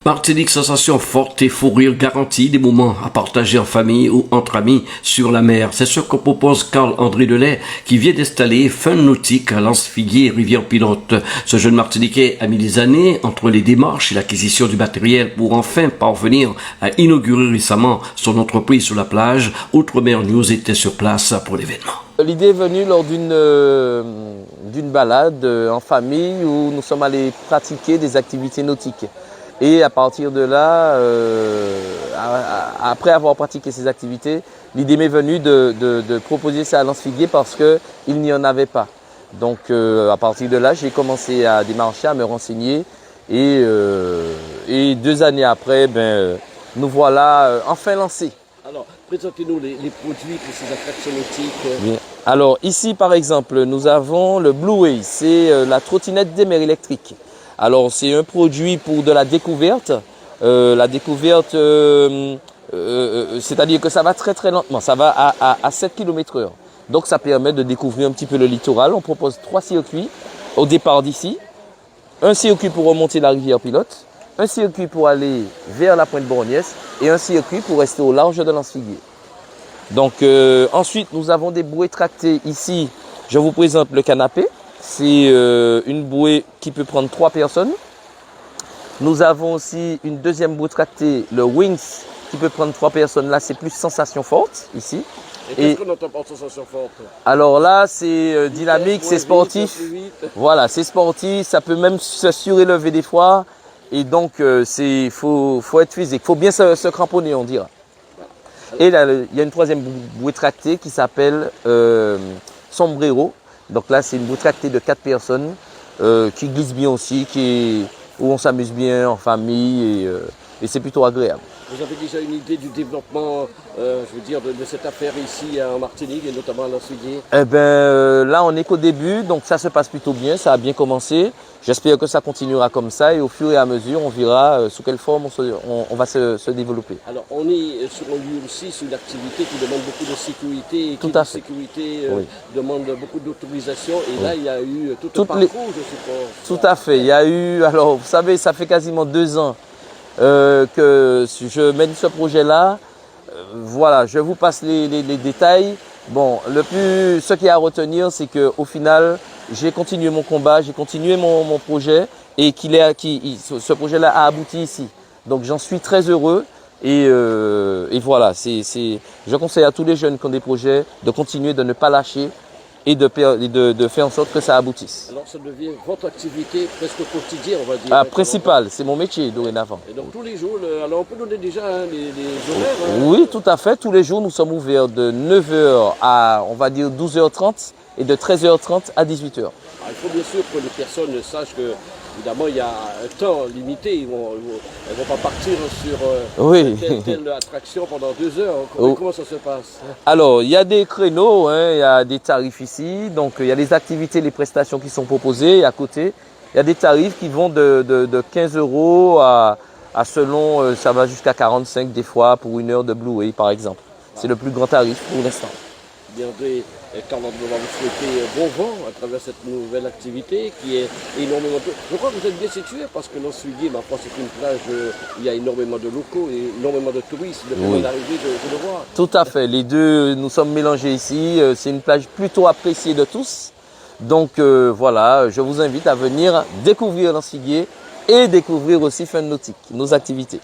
Martinique, sensation forte et fou rire garantie, des moments à partager en famille ou entre amis sur la mer. C'est ce que propose Carl-André Delay, qui vient d'installer Fun Nautique à Lance-Figuier, Rivière-Pilote. Ce jeune Martiniquais a mis des années entre les démarches et l'acquisition du matériel pour enfin parvenir à inaugurer récemment son entreprise sur la plage. Outre-mer News était sur place pour l'événement. L'idée est venue lors d'une balade en famille où nous sommes allés pratiquer des activités nautiques. Et à partir de là, après avoir pratiqué ces activités, l'idée m'est venue de proposer ça à Lance-Figuier parce qu'il n'y en avait pas. Donc à partir de là, j'ai commencé à démarcher, à me renseigner et 2 années après, nous voilà enfin lancés. Alors, présentez-nous les produits pour ces attractions nautiques. Bien. Alors ici par exemple, nous avons le Blue Way, c'est la trottinette des mers électriques. Alors c'est un produit pour de la découverte. C'est-à-dire que ça va très très lentement, ça va à 7 km/h. Donc ça permet de découvrir un petit peu le littoral. On propose 3 circuits au départ d'ici. Un circuit pour remonter la rivière Pilote, un circuit pour aller vers la pointe Borgnesse et un circuit pour rester au large de Lance-Figuier. Donc ensuite nous avons des bouées tractées ici. Je vous présente le canapé. C'est une bouée qui peut prendre 3 personnes. Nous avons aussi une deuxième bouée tractée, le Wings, qui peut prendre 3 personnes. Là, c'est plus sensation forte, ici. Et qu'est-ce qu'on entend par sensation forte? Alors là, c'est dynamique, c'est sportif. Voilà, c'est sportif. Ça peut même se surélever des fois. Et donc, faut être physique. Il faut bien se cramponner, on dira. Et là, il y a une troisième bouée tractée qui s'appelle Sombrero. Donc là, c'est une bouée tractée de 4 personnes qui glisse bien aussi, où on s'amuse bien en famille et c'est plutôt agréable. Vous avez déjà une idée du développement, de cette affaire ici en Martinique et notamment à Lance-Figuier? Eh bien, là, on n'est qu'au début, donc ça se passe plutôt bien, ça a bien commencé. J'espère que ça continuera comme ça et au fur et à mesure, on verra sous quelle forme on va se développer. Alors, on est sur un lieu aussi, sur une activité qui demande beaucoup de sécurité et Tout à fait. sécurité Oui. demande beaucoup d'autorisation. Et Oui. là, il y a eu tout un parcours, je suppose. Tout à fait. Il y a eu, alors vous savez, ça fait quasiment 2 ans que je mène ce projet-là. Voilà, je vous passe les détails. Bon, ce qu'il y a à retenir, c'est qu'au final, j'ai continué mon combat, j'ai continué mon projet et ce projet-là a abouti ici. Donc j'en suis très heureux et voilà, je conseille à tous les jeunes qui ont des projets de continuer, de ne pas lâcher et de faire en sorte que ça aboutisse. Alors ça devient votre activité presque quotidienne, on va dire. Principale, c'est mon métier dorénavant. Et donc tous les jours, alors on peut donner déjà les horaires. Oui, tout à fait. Tous les jours, nous sommes ouverts de 9h à, on va dire, 12h30 et de 13h30 à 18h. Il faut bien sûr que les personnes sachent que, évidemment, il y a un temps limité. Elles ne vont pas partir sur telle attraction pendant 2 heures. Comment ça se passe? Alors, il y a des créneaux, il y a des tarifs ici. Donc, il y a les activités, les prestations qui sont proposées. Et à côté, il y a des tarifs qui vont de 15 € à selon, ça va jusqu'à 45 des fois pour 1 heure de Blue Way, par exemple. C'est le plus grand tarif pour l'instant. Bien, Carl-André, on va vous souhaiter bon vent à travers cette nouvelle activité qui est énormément... Je crois que vous êtes bien situé parce que Lance-Figuier, ma foi, c'est une plage où il y a énormément de locaux et énormément de touristes depuis l'arrivée de le voir. Tout à fait, les deux, nous sommes mélangés ici. C'est une plage plutôt appréciée de tous. Donc voilà, je vous invite à venir découvrir Lance-Figuier et découvrir aussi Fun Nautique, nos activités.